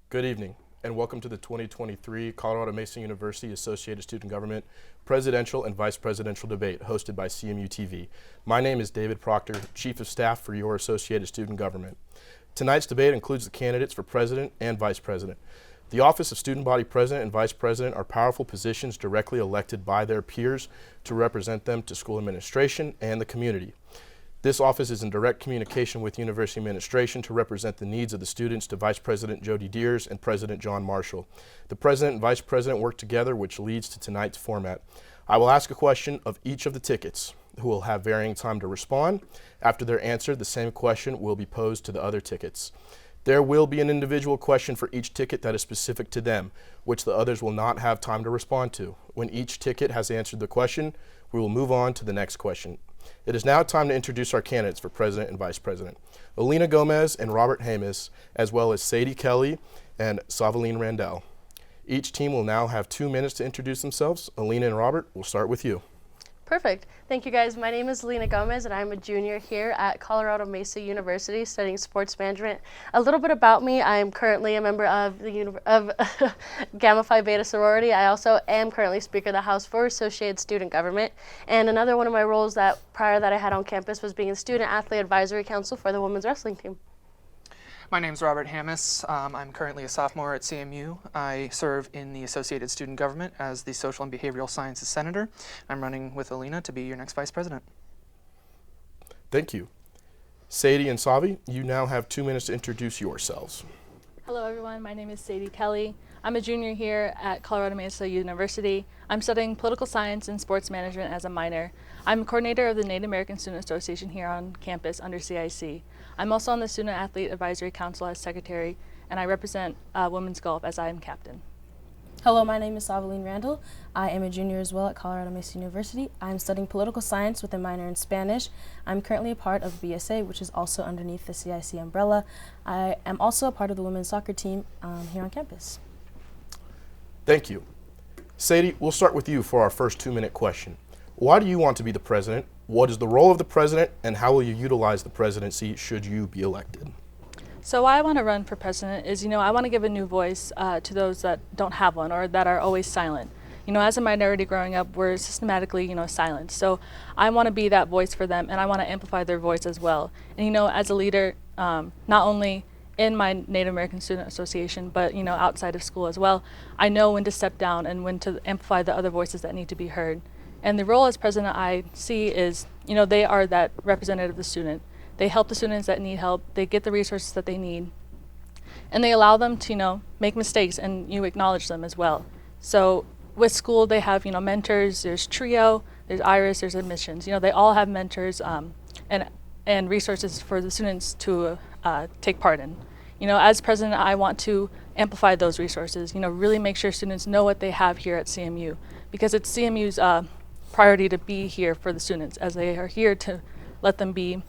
Good evening, and welcome to the 2023 Colorado Mesa University Associated Student Government Presidential and Vice Presidential Debate hosted by CMU-TV. My name is David Proctor, Chief of Staff for your Associated Student Government. Tonight's debate includes the candidates for President and Vice President. The office of Student Body President and Vice President are powerful positions directly elected by their peers to represent them to school administration and the community. This office is in direct communication with university administration to represent the needs of the students to Vice President Jody Deers and President John Marshall. The President and Vice President work together, which leads to tonight's format. I will ask a question of each of the tickets, who will have varying time to respond. After their answer, the same question will be posed to the other tickets. There will be an individual question for each ticket that is specific to them, which the others will not have time to respond to. When each ticket has answered the question, we will move on to the next question. It is now time to introduce our candidates for President and Vice President. Alina Gomez and Robert Hamas, as well as Sadie Kelly and Savaline Randell. Each team will now have 2 minutes to introduce themselves. Alina and Robert, we'll start with you. Perfect. Thank you, guys. My name is Alina Gomez, and I'm a junior here at Colorado Mesa University studying sports management. A little bit about me: I am currently a member of the Gamma Phi Beta sorority. I also am currently Speaker of the House for Associated Student Government. And another one of my roles that I had on campus was being a Student Athlete Advisory Council for the women's wrestling team. My name's Robert Hamas. I'm currently a sophomore at CMU. I serve in the Associated Student Government as the Social and Behavioral Sciences Senator. I'm running with Alina to be your next Vice President. Thank you. Sadie and Savi, you now have 2 minutes to introduce yourselves. Hello everyone, my name is Sadie Kelly. I'm a junior here at Colorado Mesa University. I'm studying political science and sports management as a minor. I'm coordinator of the Native American Student Association here on campus under CIC. I'm also on the Student Athlete Advisory Council as secretary, and I represent women's golf as I am captain. Hello, my name is Savaline Randell. I am a junior as well at Colorado Mesa University. I'm studying political science with a minor in Spanish. I'm currently a part of BSA, which is also underneath the CIC umbrella. I am also a part of the women's soccer team here on campus. Thank you. Sadie, we'll start with you for our first 2-minute question. Why do you want to be the president? What is the role of the president, and how will you utilize the presidency should you be elected? So why I want to run for president is, I want to give a new voice to those that don't have one or that are always silent. As a minority growing up, we're systematically, silenced. So I want to be that voice for them, and I want to amplify their voice as well. And, as a leader, not only in my Native American Student Association, but, outside of school as well, I know when to step down and when to amplify the other voices that need to be heard. And the role as president I see is, they are that representative of the student. They help the students that need help. They get the resources that they need. And they allow them to, make mistakes, and you acknowledge them as well. So with school, they have, mentors. There's TRIO, there's IRIS, there's admissions. They all have mentors and resources for the students to take part in. As president, I want to amplify those resources, really make sure students know what they have here at CMU, because it's CMU's priority to be here for the students, as they are here to let them be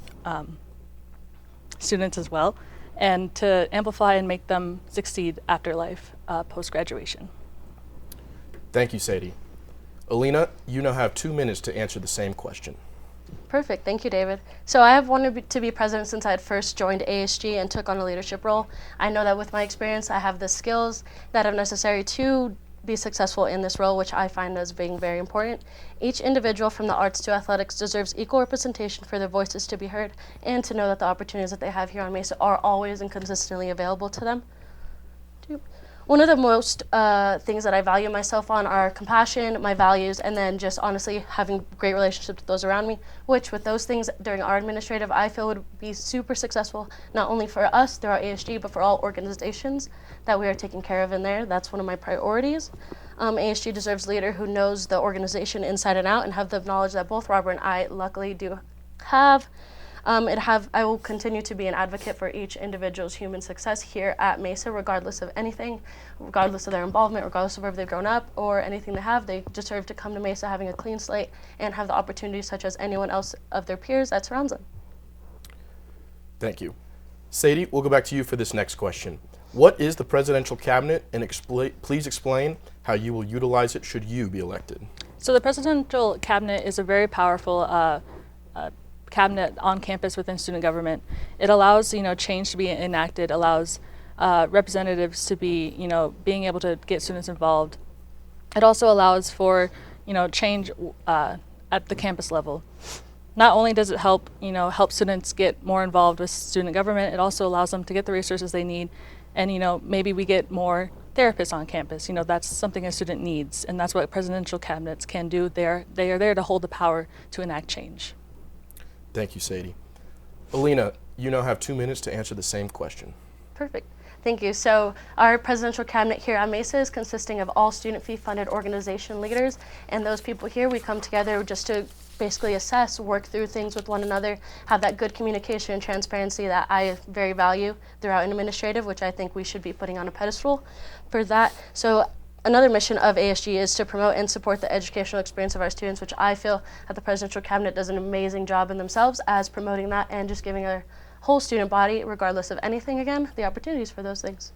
students as well, and to amplify and make them succeed after life, post-graduation. Thank you, Sadie. Alina, you now have 2 minutes to answer the same question. Perfect. Thank you, David. So I have wanted to be president since I had first joined ASG and took on a leadership role. I know that with my experience, I have the skills that are necessary to be successful in this role, which I find as being very important. Each individual, from the arts to athletics, deserves equal representation for their voices to be heard, and to know that the opportunities that they have here on Mesa are always and consistently available to them. One of the most things that I value myself on are compassion, my values, and then just honestly having great relationships with those around me, which with those things during our administrative, I feel would be super successful, not only for us through our ASG, but for all organizations that we are taking care of in there. That's one of my priorities. ASG deserves a leader who knows the organization inside and out, and have the knowledge that both Robert and I luckily do have. I will continue to be an advocate for each individual's human success here at Mesa, regardless of anything, regardless of their involvement, regardless of where they've grown up or anything they have. They deserve to come to Mesa having a clean slate and have the opportunities such as anyone else of their peers that surrounds them. Thank you. Sadie, we'll go back to you for this next question. What is the presidential cabinet, and please explain how you will utilize it should you be elected? So the presidential cabinet is a very powerful cabinet on campus within student government. It allows change to be enacted, allows representatives to be, being able to get students involved. It also allows for, change at the campus level. Not only does it help, help students get more involved with student government, it also allows them to get the resources they need. And, maybe we get more therapists on campus. That's something a student needs, and that's what presidential cabinets can do. They are there to hold the power to enact change. Thank you, Sadie. Alina, you now have 2 minutes to answer the same question. Perfect. Thank you. So our presidential cabinet here at Mesa is consisting of all student fee funded organization leaders, and those people here, we come together just to basically assess, work through things with one another, have that good communication and transparency that I very value throughout an administrative, which I think we should be putting on a pedestal for that. So another mission of ASG is to promote and support the educational experience of our students, which I feel that the presidential cabinet does an amazing job in themselves as promoting that and just giving our whole student body, regardless of anything, again, the opportunities for those things.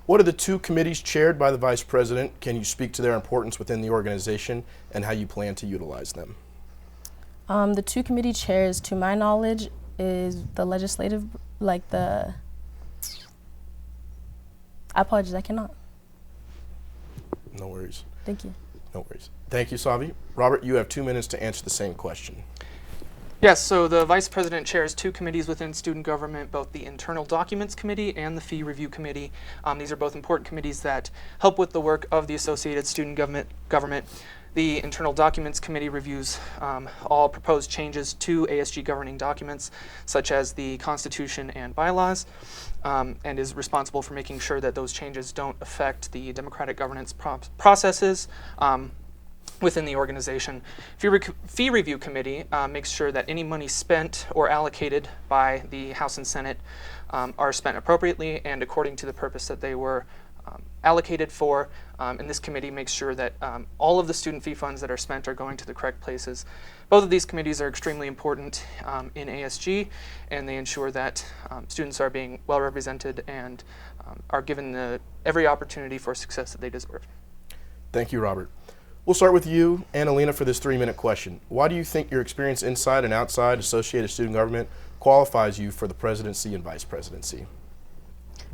What are the 2 committees chaired by the Vice President? Can you speak to their importance within the organization and how you plan to utilize them? The 2 committee chairs, to my knowledge, is the legislative, I apologize, I cannot. No worries. Thank you. No worries. Thank you, Savi. Robert, you have 2 minutes to answer the same question. Yes, so the Vice President chairs 2 committees within student government, both the Internal Documents Committee and the Fee Review Committee. These are both important committees that help with the work of the Associated Student Government. The Internal Documents Committee reviews all proposed changes to ASG governing documents, such as the Constitution and bylaws, and is responsible for making sure that those changes don't affect the democratic governance processes within the organization. Fee Review Committee makes sure that any money spent or allocated by the House and Senate are spent appropriately and according to the purpose that they were allocated for, and this committee makes sure that all of the student fee funds that are spent are going to the correct places. Both of these committees are extremely important in ASG, and they ensure that students are being well represented and are given every opportunity for success that they deserve. Thank you, Robert. We'll start with you and Alina for this 3-minute question. Why do you think your experience inside and outside Associated Student Government qualifies you for the presidency and vice presidency?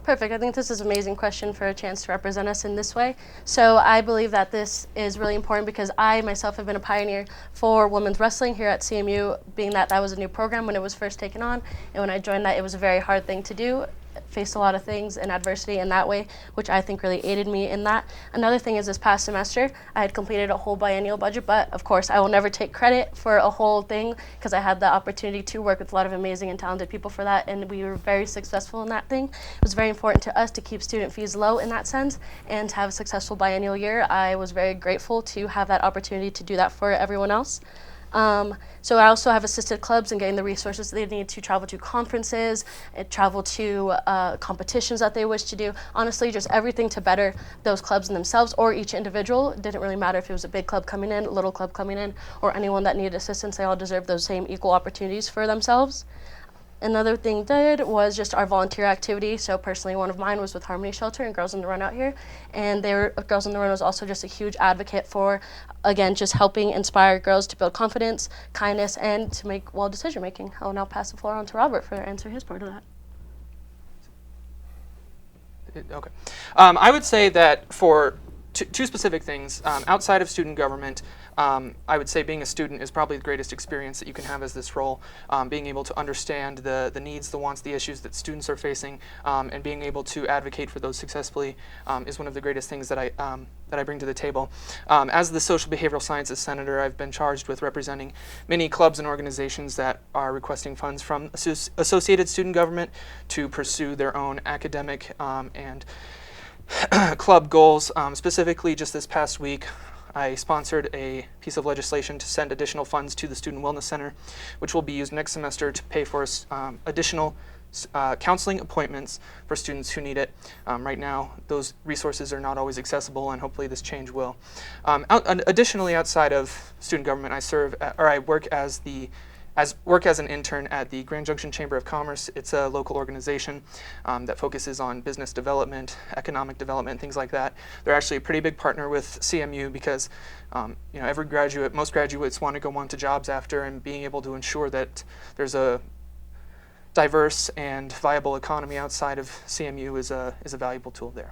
Perfect. I think this is an amazing question for a chance to represent us in this way. So I believe that this is really important because I myself have been a pioneer for women's wrestling here at CMU, being that was a new program when it was first taken on. And when I joined that, it was a very hard thing to do. Faced a lot of things and adversity in that way, which I think really aided me in that. Another thing is this past semester, I had completed a whole biennial budget, but of course I will never take credit for a whole thing because I had the opportunity to work with a lot of amazing and talented people for that, and we were very successful in that thing. It was very important to us to keep student fees low in that sense and to have a successful biennial year. I was very grateful to have that opportunity to do that for everyone else. So I also have assisted clubs in getting the resources they need to travel to conferences, and travel to competitions that they wish to do. Honestly, just everything to better those clubs in themselves or each individual. It didn't really matter if it was a big club coming in, a little club coming in, or anyone that needed assistance. They all deserve those same equal opportunities for themselves. Another thing was just our volunteer activity. So personally, one of mine was with Harmony Shelter and Girls on the Run out here. And Girls on the Run was also just a huge advocate for, again, just helping inspire girls to build confidence, kindness, and to make well decision making. I'll now pass the floor on to Robert for answer his part of that. Okay. I would say that for two specific things, outside of student government, I would say being a student is probably the greatest experience that you can have as this role. Being able to understand the needs, the wants, the issues that students are facing, and being able to advocate for those successfully is one of the greatest things that I bring to the table. As the Social Behavioral Sciences Senator, I've been charged with representing many clubs and organizations that are requesting funds from Associated Student Government to pursue their own academic and club goals. Specifically, just this past week, I sponsored a piece of legislation to send additional funds to the Student Wellness Center, which will be used next semester to pay for additional counseling appointments for students who need it. Right now, those resources are not always accessible, and hopefully this change will. Additionally, outside of student government, I work as an intern at the Grand Junction Chamber of Commerce. It's a local organization that focuses on business development, economic development, things like that. They're actually a pretty big partner with CMU because most graduates want to go on to jobs after, and being able to ensure that there's a diverse and viable economy outside of CMU is a valuable tool there.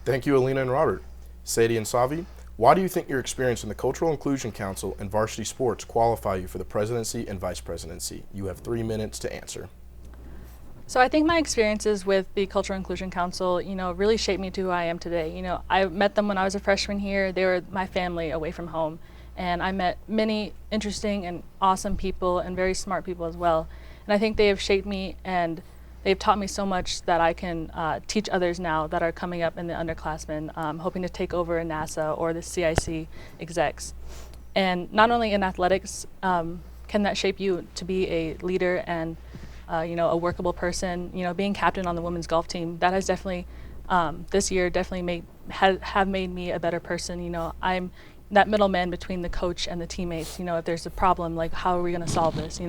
Thank you, Alina and Robert. Sadie and Savi, why do you think your experience in the Cultural Inclusion Council and varsity sports qualify you for the presidency and vice presidency? You have 3 minutes to answer. So I think my experiences with the Cultural Inclusion Council, really shaped me to who I am today. I met them when I was a freshman here. They were my family away from home. And I met many interesting and awesome people and very smart people as well. And I think they have shaped me and they've taught me so much that I can teach others now that are coming up in the underclassmen, hoping to take over in NASA or the CIC execs. And not only in athletics, can that shape you to be a leader and a workable person. Being captain on the women's golf team, that has definitely, this year definitely have made me a better person. I'm that middleman between the coach and the teammates. If there's a problem, like how are we going to solve this?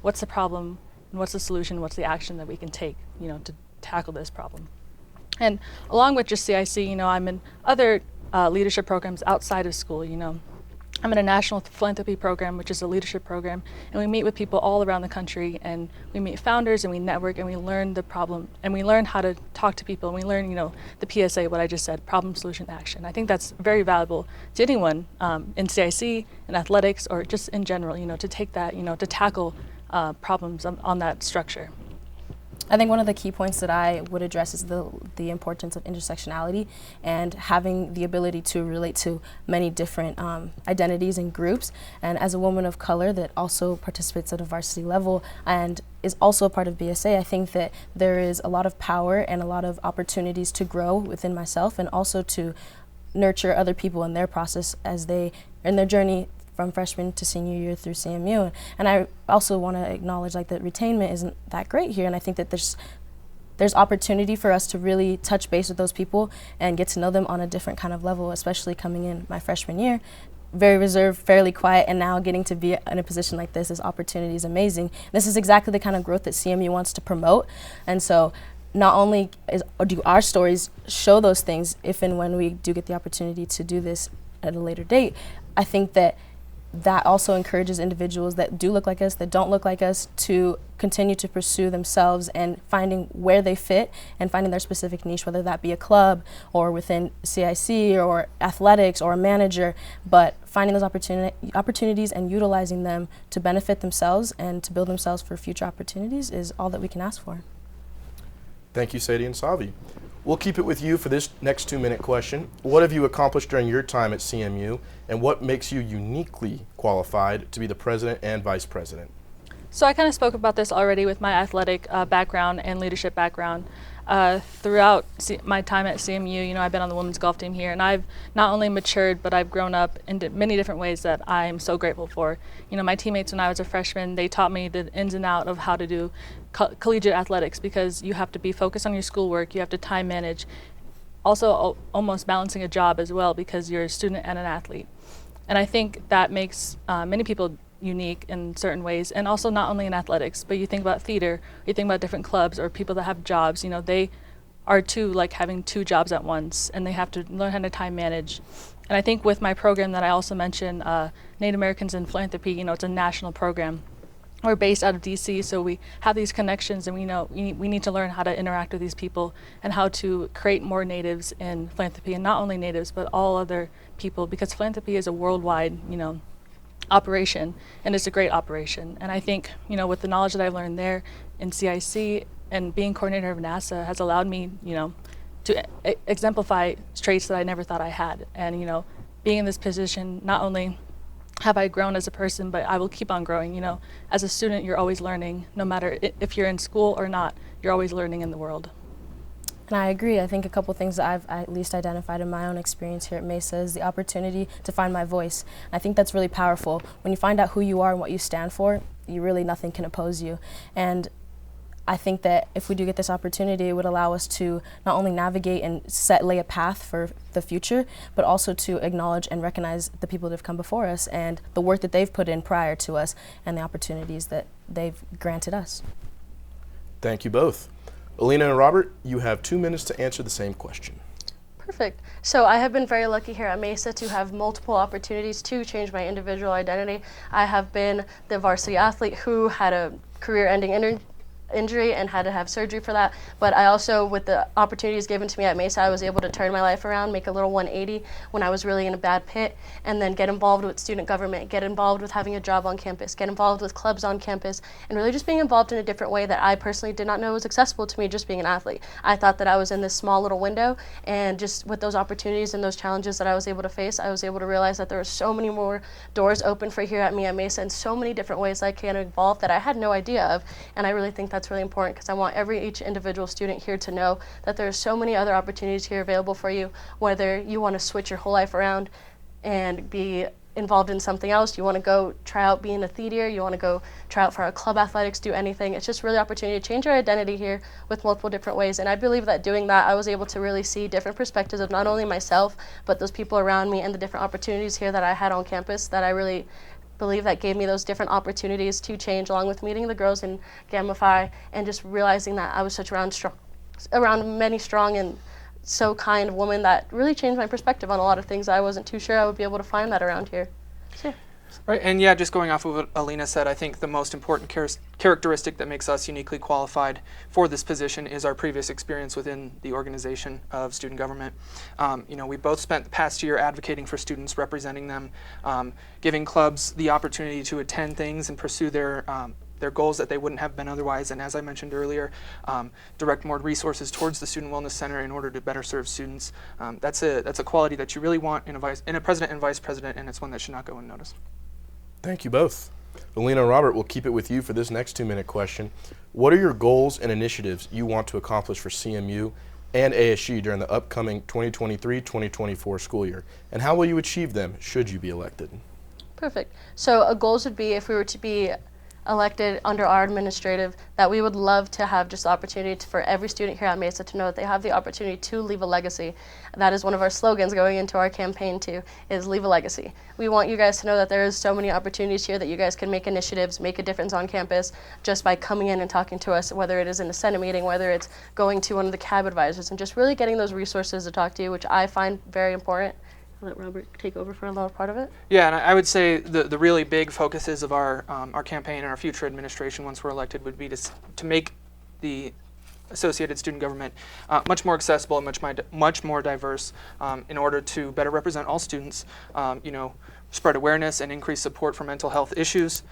What's the problem? And what's the solution? What's the action that we can take, to tackle this problem? And along with just CIC, I'm in other leadership programs outside of school. I'm in a national philanthropy program, which is a leadership program, and we meet with people all around the country, and we meet founders, and we network, and we learn the problem, and we learn how to talk to people, and we learn, the PSA, what I just said, problem, solution, action. I think that's very valuable to anyone in CIC, in athletics, or just in general, to take that, to tackle problems on that structure. I think one of the key points that I would address is the importance of intersectionality and having the ability to relate to many different identities and groups. And as a woman of color that also participates at a varsity level and is also a part of BSA, I think that there is a lot of power and a lot of opportunities to grow within myself and also to nurture other people in their process as they, in their journey from freshman to senior year through CMU. And I also want to acknowledge that retainment isn't that great here, and I think that there's opportunity for us to really touch base with those people and get to know them on a different kind of level, especially coming in my freshman year. Very reserved, fairly quiet, and now getting to be in a position like this opportunity is amazing. This is exactly the kind of growth that CMU wants to promote, and so not only do our stories show those things if and when we do get the opportunity to do this at a later date, I think that also encourages individuals that do look like us, that don't look like us, to continue to pursue themselves and finding where they fit and finding their specific niche, whether that be a club or within CIC or athletics or a manager, but finding those opportunities and utilizing them to benefit themselves and to build themselves for future opportunities is all that we can ask for. Thank you, Sadie and Savi. We'll keep it with you for this next 2-minute question. What have you accomplished during your time at CMU, and what makes you uniquely qualified to be the president and vice president? So I kind of spoke about this already with my athletic background and leadership background. Throughout my time at CMU, I've been on the women's golf team here, and I've not only matured, but I've grown up in many different ways that I'm so grateful for. My teammates when I was a freshman, they taught me the ins and outs of how to do collegiate athletics, because you have to be focused on your schoolwork, you have to time manage, also almost balancing a job as well, because you're a student and an athlete. And I think that makes many people unique in certain ways, and also not only in athletics, but you think about theater, you think about different clubs or people that have jobs, they are too like having 2 jobs at once, and they have to learn how to time manage. And I think with my program that I also mentioned, Native Americans in Philanthropy, it's a national program. We're based out of DC, so we have these connections, and we know we need to learn how to interact with these people and how to create more natives in philanthropy, and not only natives, but all other people, because philanthropy is a worldwide, operation, and it's a great operation. And I think, with the knowledge that I've learned there in CIC and being coordinator of NASA has allowed me, to exemplify traits that I never thought I had. And, being in this position, not only have I grown as a person, but I will keep on growing. As a student, you're always learning, no matter if you're in school or not, you're always learning in the world. And I agree. I think a couple things that I've at least identified in my own experience here at Mesa is the opportunity to find my voice. I think that's really powerful. When you find out who you are and what you stand for, nothing can oppose you. And I think that if we do get this opportunity, it would allow us to not only navigate and lay a path for the future, but also to acknowledge and recognize the people that have come before us and the work that they've put in prior to us and the opportunities that they've granted us. Thank you both. Alina and Robert, you have 2 minutes to answer the same question. Perfect. So I have been very lucky here at Mesa to have multiple opportunities to change my individual identity. I have been the varsity athlete who had a career-ending injury and had to have surgery for that, but I also, with the opportunities given to me at Mesa, I was able to turn my life around, make a little 180 when I was really in a bad pit, and then get involved with student government, get involved with having a job on campus, get involved with clubs on campus, and really just being involved in a different way that I personally did not know was accessible to me just being an athlete. I thought that I was in this small little window, and just with those opportunities and those challenges that I was able to face, I was able to realize that there were so many more doors open for here at me at Mesa, and so many different ways I can involve that I had no idea of, and I really think that's really important because I want each individual student here to know that there are so many other opportunities here available for you, whether you want to switch your whole life around and be involved in something else, you want to go try out being a theater, you want to go try out for our club athletics, do anything. It's just really an opportunity to change your identity here with multiple different ways, and I believe that doing that I was able to really see different perspectives of not only myself but those people around me and the different opportunities here that I had on campus that I really believe that gave me those different opportunities to change, along with meeting the girls in Gamma Phi and just realizing that I was such around many strong and so kind of women that really changed my perspective on a lot of things. I wasn't too sure I would be able to find that around here. So, yeah. Right, and yeah, just going off of what Alina said, I think the most important characteristic that makes us uniquely qualified for this position is our previous experience within the organization of student government. We both spent the past year advocating for students, representing them, giving clubs the opportunity to attend things and pursue their goals that they wouldn't have been otherwise, and as I mentioned earlier, direct more resources towards the Student Wellness Center in order to better serve students. That's a quality that you really want in a president and vice president, and it's one that should not go unnoticed. Thank you both. Alina and Robert, we'll keep it with you for this next 2-minute question. What are your goals and initiatives you want to accomplish for CMU and ASG during the upcoming 2023-2024 school year, and how will you achieve them should you be elected? Perfect. So goals would be, if we were to be elected under our administrative, that we would love to have just the opportunity for every student here at Mesa to know that they have the opportunity to leave a legacy. That is one of our slogans going into our campaign too, is leave a legacy. We want you guys to know that there is so many opportunities here that you guys can make initiatives, make a difference on campus just by coming in and talking to us, whether it is in a Senate meeting, whether it's going to one of the CAB advisors, and just really getting those resources to talk to you, which I find very important. Let Robert take over for a little part of it. Yeah, and I would say the really big focuses of our campaign and our future administration once we're elected would be to make the associated student government much more accessible and much more diverse in order to better represent all students, spread awareness and increase support for mental health issues,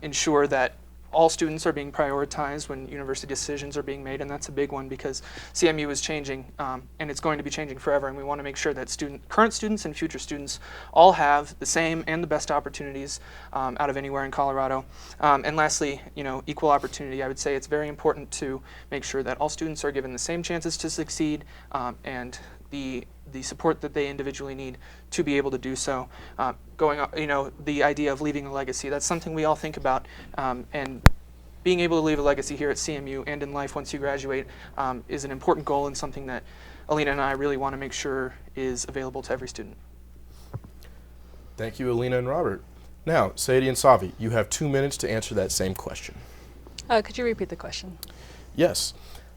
ensure that all students are being prioritized when university decisions are being made, and that's a big one because CMU is changing, and it's going to be changing forever, and we want to make sure that current students and future students all have the same and the best opportunities out of anywhere in Colorado. And lastly, equal opportunity. I would say it's very important to make sure that all students are given the same chances to succeed and the support that they individually need to be able to do so. The idea of leaving a legacy, that's something we all think about, and being able to leave a legacy here at CMU and in life once you graduate is an important goal and something that Alina and I really want to make sure is available to every student. Thank you, Alina and Robert. Now, Sadie and Savi, you have 2 minutes to answer that same question. Could you repeat the question? Yes.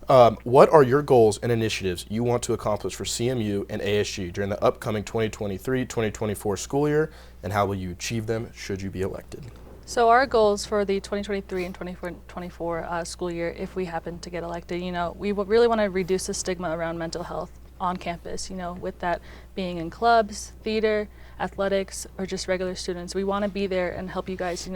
What are your goals and initiatives you want to accomplish for CMU and ASG during the upcoming 2023-2024 school year, and how will you achieve them should you be elected? So our goals for the 2023 and 2024 school year, if we happen to get elected, we really want to reduce the stigma around mental health on campus, with that being in clubs, theater, athletics, or just regular students. We want to be there and help you guys,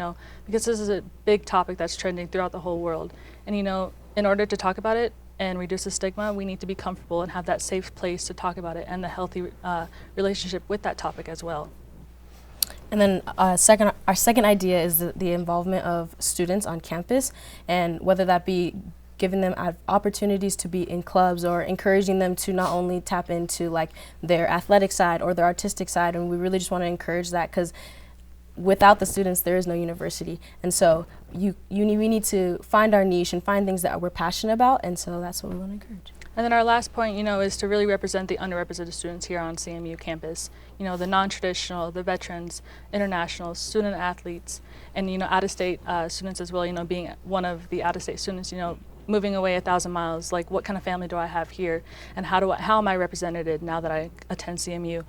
because this is a big topic that's trending throughout the whole world. And, in order to talk about it and reduce the stigma, we need to be comfortable and have that safe place to talk about it and the healthy relationship with that topic as well. And then our second idea is the involvement of students on campus, and whether that be giving them opportunities to be in clubs or encouraging them to not only tap into their athletic side or their artistic side, and we really just want to encourage that because without the students, there is no university. And so we need to find our niche and find things that we're passionate about, and so that's what we want to encourage. And then our last point, is to really represent the underrepresented students here on CMU campus. The non-traditional, the veterans, international, student athletes, and, out-of-state students as well, being one of the out-of-state students, moving away 1,000 miles, like what kind of family do I have here, and how am I represented now that I attend CMU?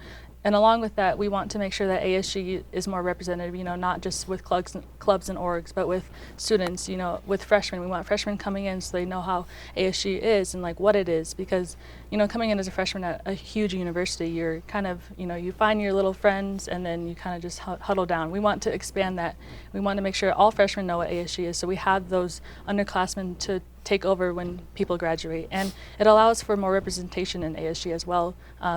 And along with that, we want to make sure that ASG is more representative, not just with clubs and orgs, but with students, with freshmen. We want freshmen coming in so they know how ASG is and like what it is, because, coming in as a freshman at a huge university, you're kind of, you find your little friends and then you kind of just huddle down. We want to expand that. We want to make sure all freshmen know what ASG is, so we have those underclassmen to take over when people graduate, and it allows for more representation in ASG as well.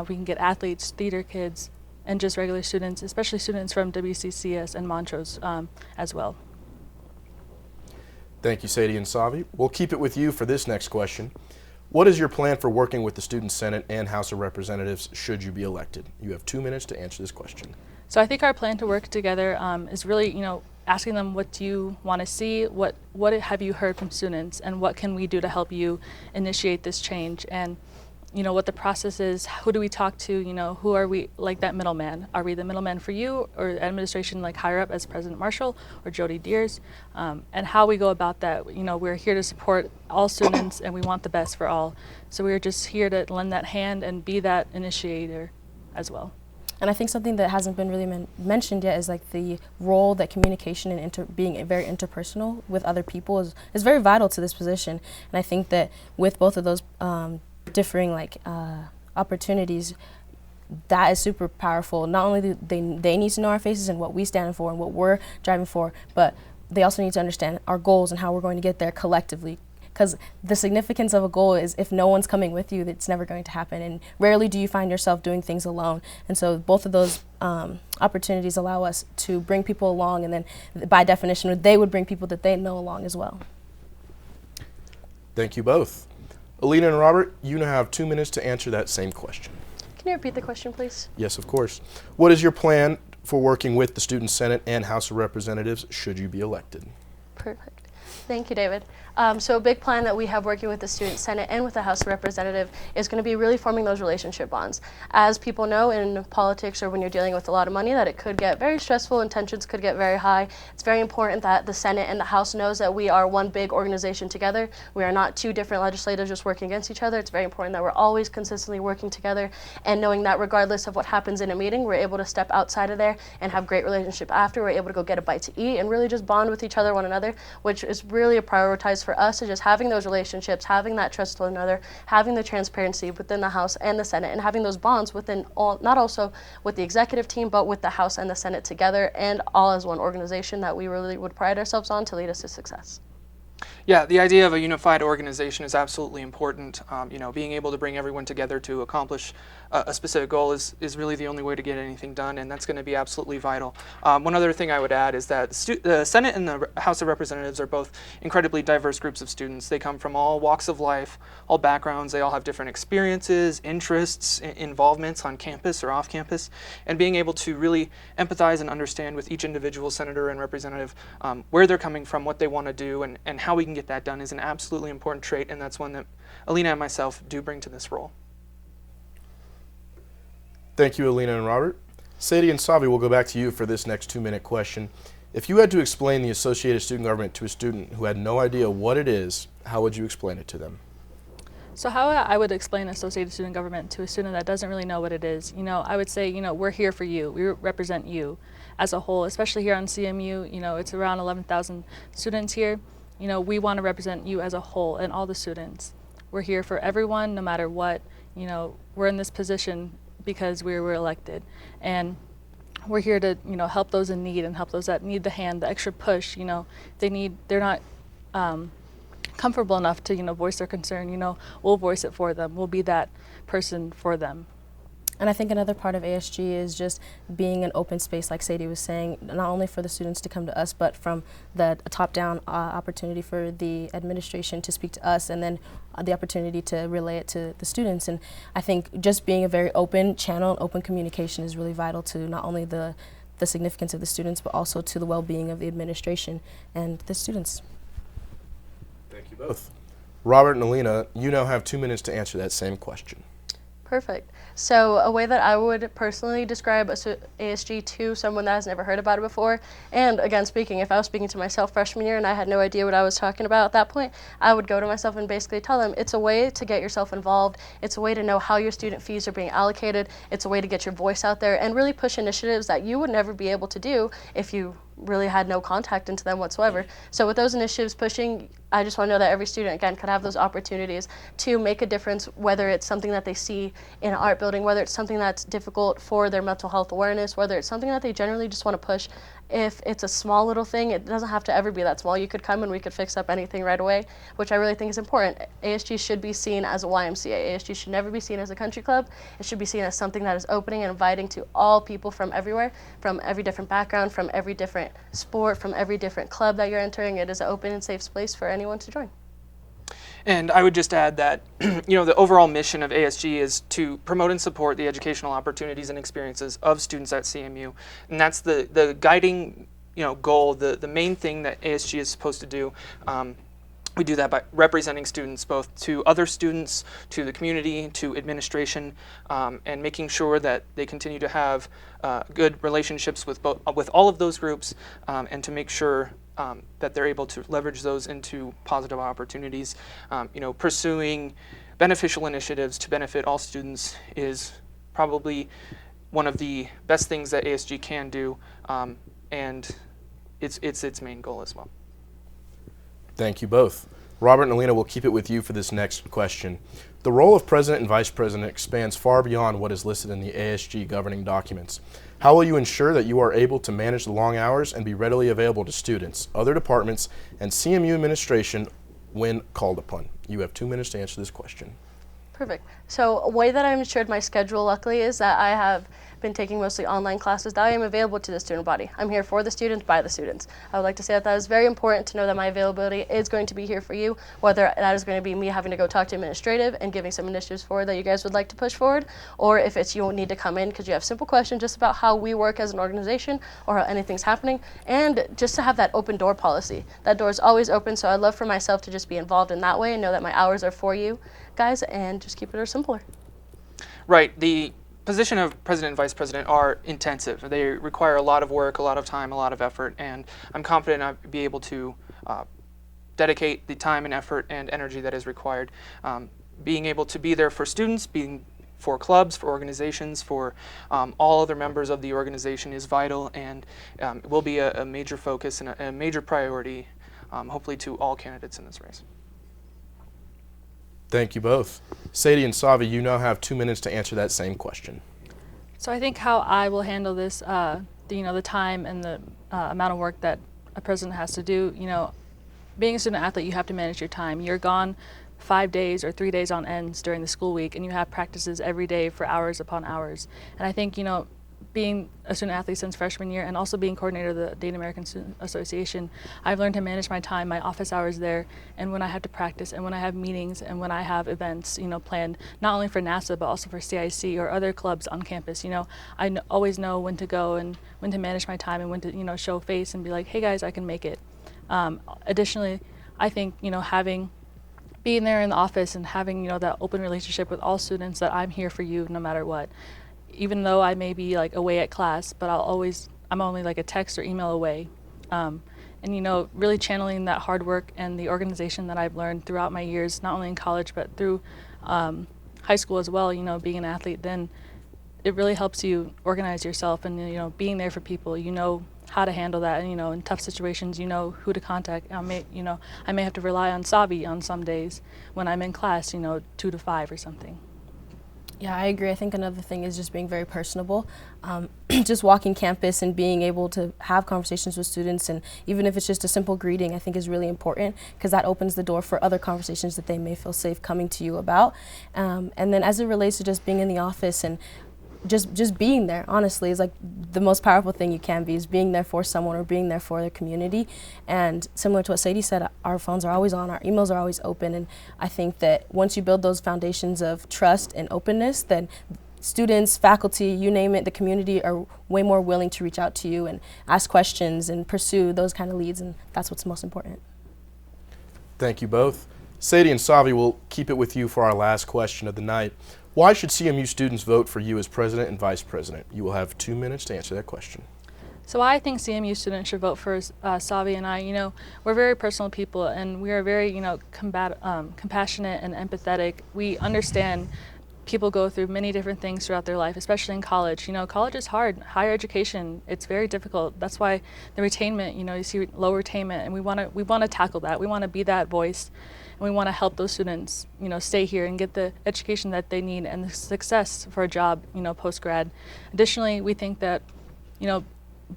We can get athletes, theater kids, and just regular students, especially students from WCCS and Montrose as well. Thank you, Sadie and Savi. We'll keep it with you for this next question. What is your plan for working with the Student Senate and House of Representatives should you be elected? You have 2 minutes to answer this question. So I think our plan to work together is really, asking them, what do you want to see, what have you heard from students, and what can we do to help you initiate this change, and what the process is, who do we talk to, who are we, like that middleman? Are we the middleman for you, or administration like higher up as President Marshall or Jody Deers? And how we go about that, we're here to support all students and we want the best for all. So we're just here to lend that hand and be that initiator as well. And I think something that hasn't been really mentioned yet is like the role that communication and being very interpersonal with other people is very vital to this position. And I think that with both of those differing opportunities, that is super powerful. Not only do they need to know our faces and what we stand for and what we're driving for, but they also need to understand our goals and how we're going to get there collectively. Because the significance of a goal is if no one's coming with you, it's never going to happen. And rarely do you find yourself doing things alone. And so both of those opportunities allow us to bring people along, and then by definition, they would bring people that they know along as well. Thank you both. Alina and Robert, you now have 2 minutes to answer that same question. Can you repeat the question, please? Yes, of course. What is your plan for working with the Student Senate and House of Representatives should you be elected? Perfect. Thank you, David. So a big plan that we have working with the Student Senate and with the House of Representatives is going to be really forming those relationship bonds. As people know in politics or when you're dealing with a lot of money, that it could get very stressful and tensions could get very high. It's very important that the Senate and the House knows that we are one big organization together. We are not two different legislators just working against each other. It's very important that we're always consistently working together, and knowing that regardless of what happens in a meeting, we're able to step outside of there and have great relationship after. We're able to go get a bite to eat and really just bond with each other, one another, which is really a prioritized for us, is just having those relationships, having that trust with one another, having the transparency within the House and the Senate, and having those bonds within all, not also with the executive team, but with the House and the Senate together, and all as one organization that we really would pride ourselves on to lead us to success. Yeah, the idea of a unified organization is absolutely important. Being able to bring everyone together to accomplish a specific goal is really the only way to get anything done, and that's going to be absolutely vital. One other thing I would add is that the Senate and the House of Representatives are both incredibly diverse groups of students. They come from all walks of life, all backgrounds. They all have different experiences, interests, involvements on campus or off campus, and being able to really empathize and understand with each individual senator and representative where they're coming from, what they want to do, and how we can get that done is an absolutely important trait, and that's one that Alina and myself do bring to this role. Thank you, Alina and Robert. Sadie and Savi, we'll go back to you for this next 2-minute question. If you had to explain the Associated Student Government to a student who had no idea what it is, how would you explain it to them? So how I would explain Associated Student Government to a student that doesn't really know what it is, I would say, we're here for you. We represent you as a whole, especially here on CMU. It's around 11,000 students here. We want to represent you as a whole and all the students. We're here for everyone, no matter what. We're in this position because we were elected, and we're here to help those in need and help those that need the hand, the extra push. They're not comfortable enough to voice their concern. We'll voice it for them. We'll be that person for them. And I think another part of ASG is just being an open space, like Sadie was saying, not only for the students to come to us, but from the top-down opportunity for the administration to speak to us, and then the opportunity to relay it to the students. And I think just being a very open channel, open communication is really vital to not only the significance of the students, but also to the well-being of the administration and the students. Thank you both. Robert and Alina, you now have 2 minutes to answer that same question. Perfect. So a way that I would personally describe ASG to someone that has never heard about it before, and again speaking, if I was speaking to myself freshman year and I had no idea what I was talking about at that point, I would go to myself and basically tell them it's a way to get yourself involved, it's a way to know how your student fees are being allocated, it's a way to get your voice out there and really push initiatives that you would never be able to do if you really had no contact into them whatsoever. So with those initiatives pushing, I just want to know that every student, again, could have those opportunities to make a difference, whether it's something that they see in an art building, whether it's something that's difficult for their mental health awareness, whether it's something that they generally just want to push. If it's a small little thing, it doesn't have to ever be that small. You could come and we could fix up anything right away, which I really think is important. ASG should be seen as a YMCA. ASG should never be seen as a country club. It should be seen as something that is opening and inviting to all people from everywhere, from every different background, from every different sport, from every different club that you're entering. It is an open and safe space for anyone to join. And I would just add that, the overall mission of ASG is to promote and support the educational opportunities and experiences of students at CMU. And that's the guiding, goal, the main thing that ASG is supposed to do. We do that by representing students both to other students, to the community, to administration, and making sure that they continue to have good relationships with all of those groups, and to make sure that they're able to leverage those into positive opportunities. Pursuing beneficial initiatives to benefit all students is probably one of the best things that ASG can do, and it's its main goal as well. Thank you both. Robert and Alina, will keep it with you for this next question. The role of president and vice president expands far beyond what is listed in the ASG governing documents. How will you ensure that you are able to manage the long hours and be readily available to students, other departments, and CMU administration when called upon? You have 2 minutes to answer this question. Perfect. So a way that I've ensured my schedule, luckily, is that I have been taking mostly online classes that I am available to the student body. I'm here for the students, by the students. I would like to say that is very important to know that my availability is going to be here for you, whether that is going to be me having to go talk to administrative and giving some initiatives forward that you guys would like to push forward, or if it's you need to come in because you have simple questions just about how we work as an organization or how anything's happening, and just to have that open door policy. That door is always open, so I'd love for myself to just be involved in that way and know that my hours are for you guys, and just keep it simpler. Right. The position of president and vice president are intensive. They require a lot of work, a lot of time, a lot of effort, and I'm confident I'll be able to dedicate the time and effort and energy that is required. Being able to be there for students, being for clubs, for organizations, for all other members of the organization is vital, and it will be a major focus and a major priority, hopefully, to all candidates in this race. Thank you both. Sadie and Savi, you now have 2 minutes to answer that same question. So I think how I will handle this, the time and the amount of work that a president has to do, being a student athlete, you have to manage your time. You're gone 5 days or 3 days on ends during the school week, and you have practices every day for hours upon hours. And I think, being a student athlete since freshman year and also being coordinator of the Dane American Student Association, I've learned to manage my time, my office hours there, and when I have to practice and when I have meetings and when I have events, planned not only for NASA but also for CIC or other clubs on campus. I always know when to go and when to manage my time and when to, show face and be like, hey guys, I can make it. Additionally, I think, being there in the office and having, that open relationship with all students that I'm here for you no matter what. Even though I may be away at class, but I'm only a text or email away. And really channeling that hard work and the organization that I've learned throughout my years, not only in college, but through high school as well, being an athlete, then it really helps you organize yourself and, being there for people, how to handle that. And, in tough situations, who to contact. I may have to rely on Savi on some days when I'm in class, 2 to 5 or something. Yeah, I agree. I think another thing is just being very personable. Just walking campus and being able to have conversations with students, and even if it's just a simple greeting, I think is really important because that opens the door for other conversations that they may feel safe coming to you about. And then as it relates to just being in the office and just being there, honestly, is the most powerful thing you can be, is being there for someone or being there for the community. And similar to what Sadie said, our phones are always on, our emails are always open, and I think that once you build those foundations of trust and openness, then students, faculty, you name it, the community are way more willing to reach out to you and ask questions and pursue those kind of leads, and that's what's most important. Thank you both. Sadie and Savi, will keep it with you for our last question of the night. Why should CMU students vote for you as president and vice president? You will have 2 minutes to answer that question. So I think CMU students should vote for Savi and I. You know, we're very personal people, and we are very, compassionate and empathetic. We understand people go through many different things throughout their life, especially in college. You know, college is hard. Higher education, it's very difficult. That's why the retainment, you see low retainment, and we want to tackle that. We want to be that voice, and we want to help those students, stay here and get the education that they need and the success for a job, post-grad. Additionally, we think that,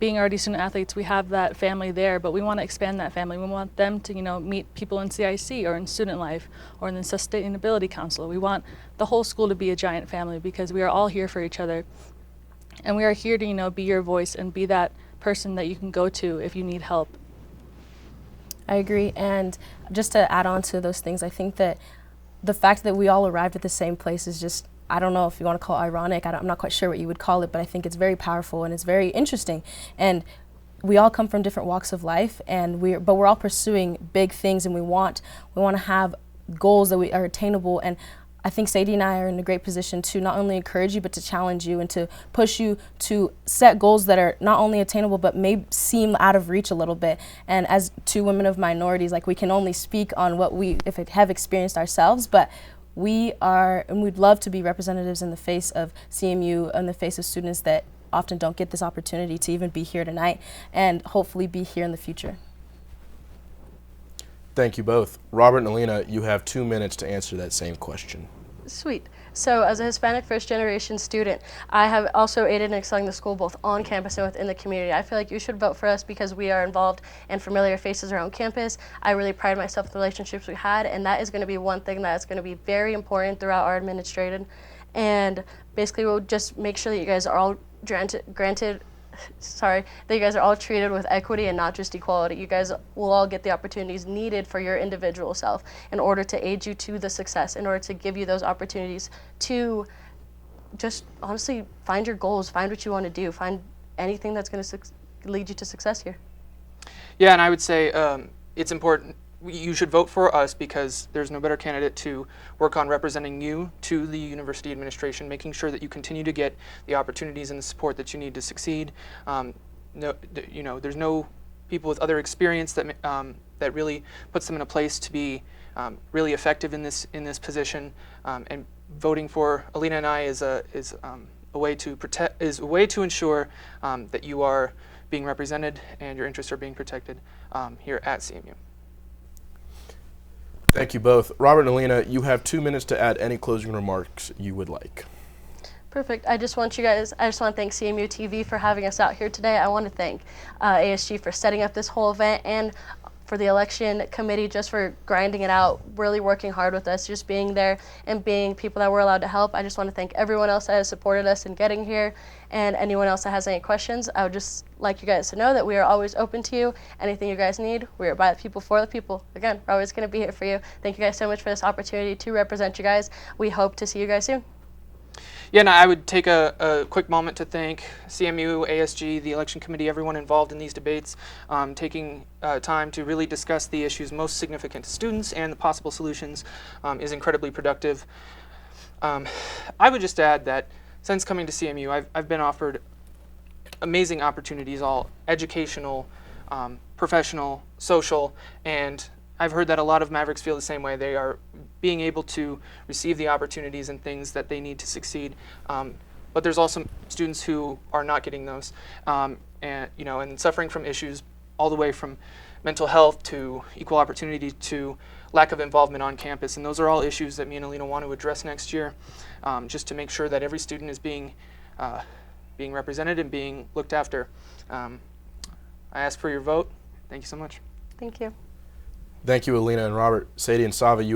being already student athletes, we have that family there, but we want to expand that family. We want them to, meet people in CIC or in student life or in the Sustainability Council. We want the whole school to be a giant family because we are all here for each other. And we are here to, be your voice and be that person that you can go to if you need help. I agree. And just to add on to those things, I think that the fact that we all arrived at the same place is just, I don't know if you want to call it ironic. I'm not quite sure what you would call it, but I think it's very powerful and it's very interesting. And we all come from different walks of life, and we're all pursuing big things, and we want to have goals that are attainable. And I think Sadie and I are in a great position to not only encourage you, but to challenge you and to push you to set goals that are not only attainable, but may seem out of reach a little bit. And as two women of minorities, we can only speak on what we have experienced ourselves, but we are, and we'd love to be representatives in the face of CMU, in the face of students that often don't get this opportunity to even be here tonight, and hopefully be here in the future. Thank you both. Robert and Alina, you have 2 minutes to answer that same question. Sweet. So as a Hispanic first-generation student, I have also aided in excelling the school both on campus and within the community. I feel like you should vote for us because we are involved in familiar faces around campus. I really pride myself in the relationships we had, and that is going to be one thing that is going to be very important throughout our administration. And basically, we'll just make sure that you guys are all that you guys are all treated with equity and not just equality. You guys will all get the opportunities needed for your individual self in order to aid you to the success, in order to give you those opportunities to just honestly find your goals, find what you want to do, find anything that's going to lead you to success here. Yeah, and I would say it's important. You should vote for us because there's no better candidate to work on representing you to the university administration, making sure that you continue to get the opportunities and the support that you need to succeed. There's no people with other experience that really puts them in a place to be really effective in this position. And voting for Alina and I is a way to ensure that you are being represented and your interests are being protected here at CMU. Thank you both. Robert and Alina, you have 2 minutes to add any closing remarks you would like. Perfect. I just want to thank CMU-TV for having us out here today. I want to thank ASG for setting up this whole event, and for the election committee just for grinding it out, really working hard with us, just being there and being people that we're allowed to help. I just want to thank everyone else that has supported us in getting here, and anyone else that has any questions. I would just like you guys to know that we are always open to you. Anything you guys need, we are by the people, for the people. Again, we're always going to be here for you. Thank you guys so much for this opportunity to represent you guys. We hope to see you guys soon. Yeah, and I would take a quick moment to thank CMU, ASG, the election committee, everyone involved in these debates, taking time to really discuss the issues most significant to students and the possible solutions is incredibly productive. I would just add that since coming to CMU, I've been offered amazing opportunities, all educational, professional, social, and I've heard that a lot of Mavericks feel the same way. They are being able to receive the opportunities and things that they need to succeed. But there's also students who are not getting those, and suffering from issues all the way from mental health to equal opportunity to lack of involvement on campus. And those are all issues that me and Alina want to address next year, just to make sure that every student is being represented and being looked after. I ask for your vote. Thank you so much. Thank you. Thank you, Alina and Robert. Sadie and Savi,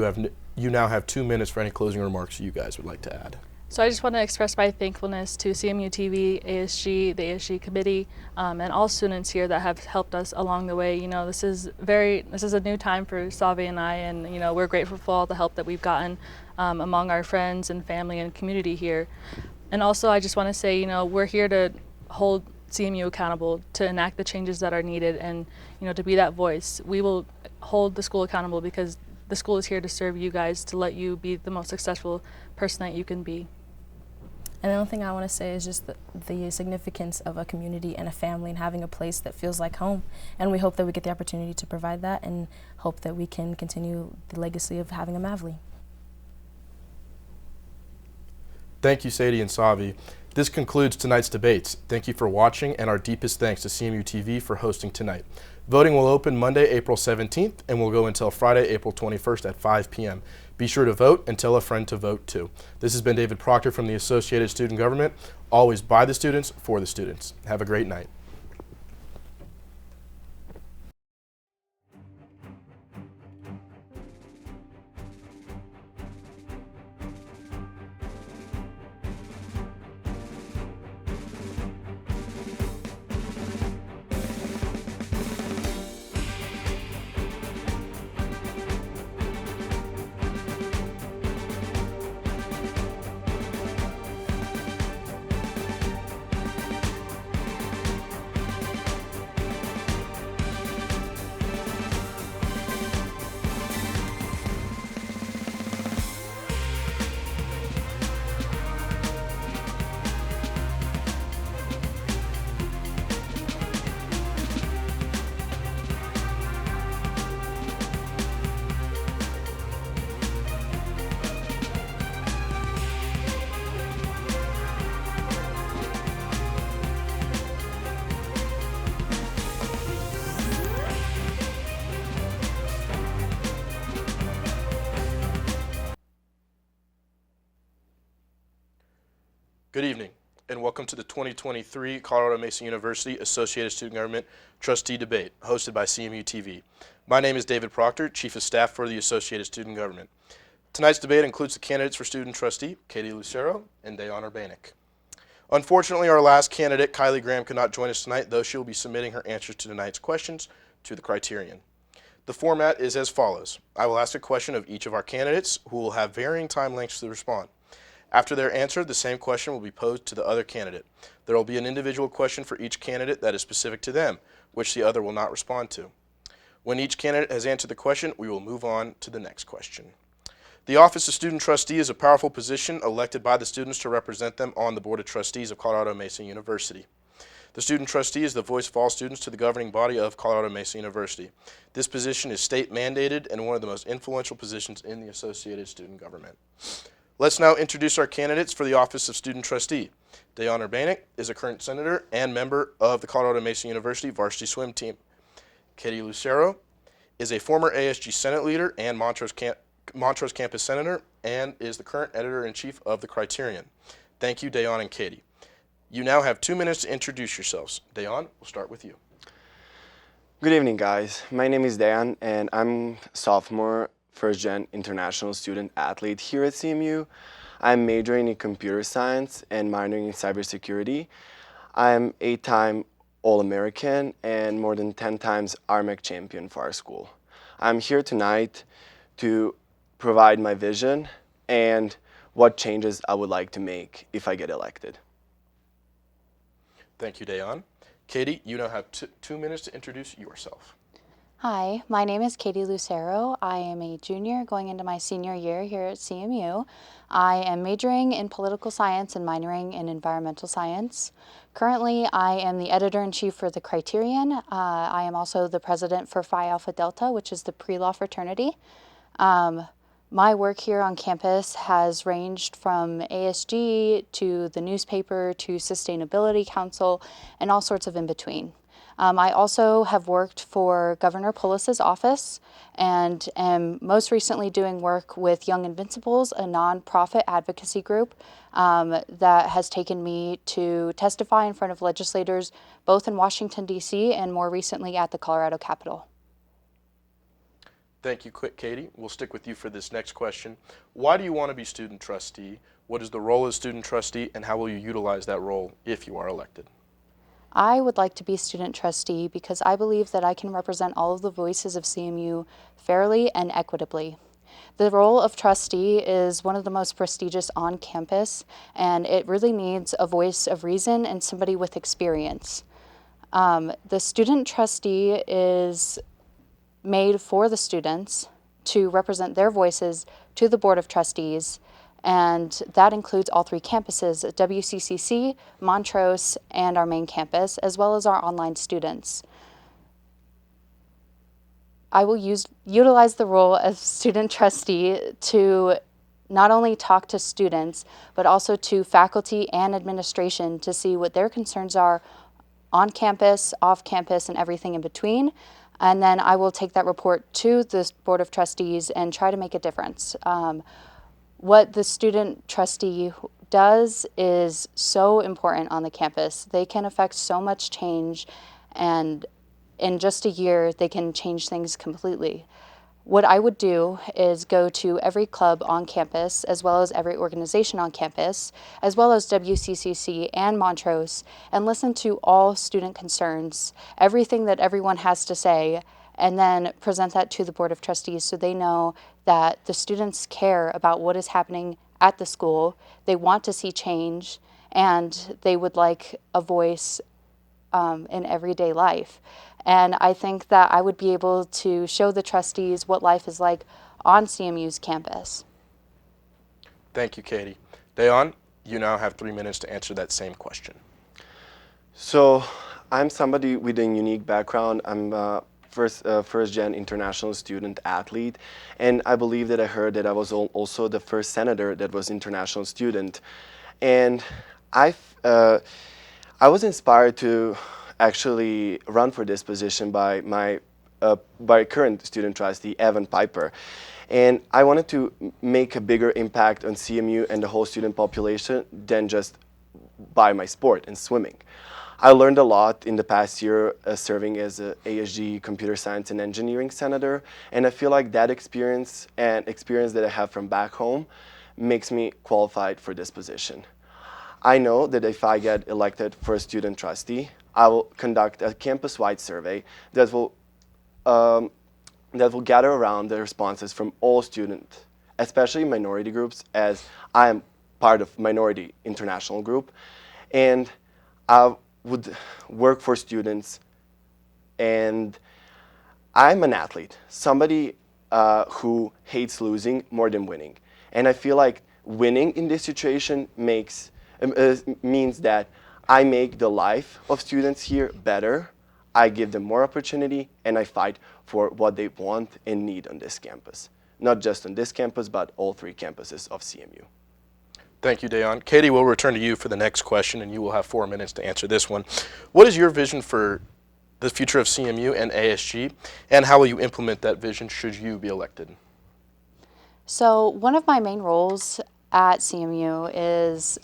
you now have 2 minutes for any closing remarks you guys would like to add. So I just want to express my thankfulness to CMU-TV, ASG, the ASG committee, and all students here that have helped us along the way. This is a new time for Savi and I, and we're grateful for all the help that we've gotten among our friends and family and community here. And also, I just want to say, we're here to hold CMU accountable, to enact the changes that are needed, and to be that voice. We will hold the school accountable because the school is here to serve you guys, to let you be the most successful person that you can be. And the only thing I want to say is just the significance of a community and a family and having a place that feels like home. And we hope that we get the opportunity to provide that and hope that we can continue the legacy of having a Mavli. Thank you, Sadie and Savi. This concludes tonight's debates. Thank you for watching, and our deepest thanks to CMU-TV for hosting tonight. Voting will open Monday, April 17th, and will go until Friday, April 21st at 5 p.m. Be sure to vote and tell a friend to vote too. This has been David Proctor from the Associated Student Government, always by the students, for the students. Have a great night. Good evening, and welcome to the 2023 Colorado Mesa University Associated Student Government Trustee Debate, hosted by CMU-TV. My name is David Proctor, Chief of Staff for the Associated Student Government. Tonight's debate includes the candidates for Student Trustee, Katie Lucero and Dayan Urbanik. Unfortunately, our last candidate, Kylie Graham, could not join us tonight, though she will be submitting her answers to tonight's questions to the criterion. The format is as follows. I will ask a question of each of our candidates, who will have varying time lengths to respond. After their answer, the same question will be posed to the other candidate. There will be an individual question for each candidate that is specific to them, which the other will not respond to. When each candidate has answered the question, we will move on to the next question. The Office of Student Trustee is a powerful position elected by the students to represent them on the Board of Trustees of Colorado Mesa University. The Student Trustee is the voice of all students to the governing body of Colorado Mesa University. This position is state mandated and one of the most influential positions in the Associated Student Government. Let's now introduce our candidates for the Office of Student Trustee. Dayan Urbanik is a current senator and member of the Colorado Mesa University varsity swim team. Katie Lucero is a former ASG Senate leader and Montrose campus senator and is the current editor-in-chief of the Criterion. Thank you, Dayan and Katie. You now have 2 minutes to introduce yourselves. Dayan, we'll start with you. Good evening, guys. My name is Dayan, and I'm sophomore first-gen international student athlete here at CMU. I'm majoring in computer science and minoring in cybersecurity. I'm 8-time All-American and more than 10 times RMEC champion for our school. I'm here tonight to provide my vision and what changes I would like to make if I get elected. Thank you, Dayan. Katie, you now have 2 minutes to introduce yourself. Hi, my name is Katie Lucero. I am a junior going into my senior year here at CMU. I am majoring in political science and minoring in environmental science. Currently, I am the editor-in-chief for the Criterion. I am also the president for Phi Alpha Delta, which is the pre-law fraternity. My work here on campus has ranged from ASG to the newspaper to Sustainability Council and all sorts of in between. I also have worked for Governor Polis's office and am most recently doing work with Young Invincibles, a nonprofit advocacy group that has taken me to testify in front of legislators both in Washington, D.C. and more recently at the Colorado Capitol. Thank you, Katie. We'll stick with you for this next question. Why do you want to be student trustee? What is the role of student trustee, and how will you utilize that role if you are elected? I would like to be student trustee because I believe that I can represent all of the voices of CMU fairly and equitably. The role of trustee is one of the most prestigious on campus, and it really needs a voice of reason and somebody with experience. The student trustee is made for the students to represent their voices to the Board of Trustees, and that includes all 3 campuses, WCCC, Montrose, and our main campus, as well as our online students. I will utilize the role as student trustee to not only talk to students, but also to faculty and administration to see what their concerns are on campus, off campus, and everything in between. And then I will take that report to the Board of Trustees and try to make a difference. What the student trustee does is so important on the campus. They can affect so much change, and in just a year, they can change things completely. What I would do is go to every club on campus, as well as every organization on campus, as well as WCCC and Montrose, and listen to all student concerns, everything that everyone has to say, and then present that to the Board of Trustees so they know that the students care about what is happening at the school, they want to see change, and they would like a voice in everyday life. And I think that I would be able to show the trustees what life is like on CMU's campus. Thank you, Katie. Dayon, you now have 3 minutes to answer that same question. So I'm somebody with a unique background. I'm a first-gen international student athlete, and I believe that I heard that I was also the first senator that was international student. And I was inspired to actually run for this position by my current student trustee, Evan Piper. And I wanted to make a bigger impact on CMU and the whole student population than just by my sport and swimming. I learned a lot in the past year serving as a ASG Computer Science and Engineering Senator, and I feel like that experience that I have from back home makes me qualified for this position. I know that if I get elected for a student trustee, I will conduct a campus-wide survey that will gather around the responses from all students, especially minority groups, as I am part of minority international group, and I would work for students. And I'm an athlete, somebody who hates losing more than winning, and I feel like winning in this situation means that I make the life of students here better, I give them more opportunity, and I fight for what they want and need on this campus. Not just on this campus, but all 3 campuses of CMU. Thank you, Dayon. Katie, we'll return to you for the next question, and you will have 4 minutes to answer this one. What is your vision for the future of CMU and ASG, and how will you implement that vision should you be elected? So one of my main roles at CMU is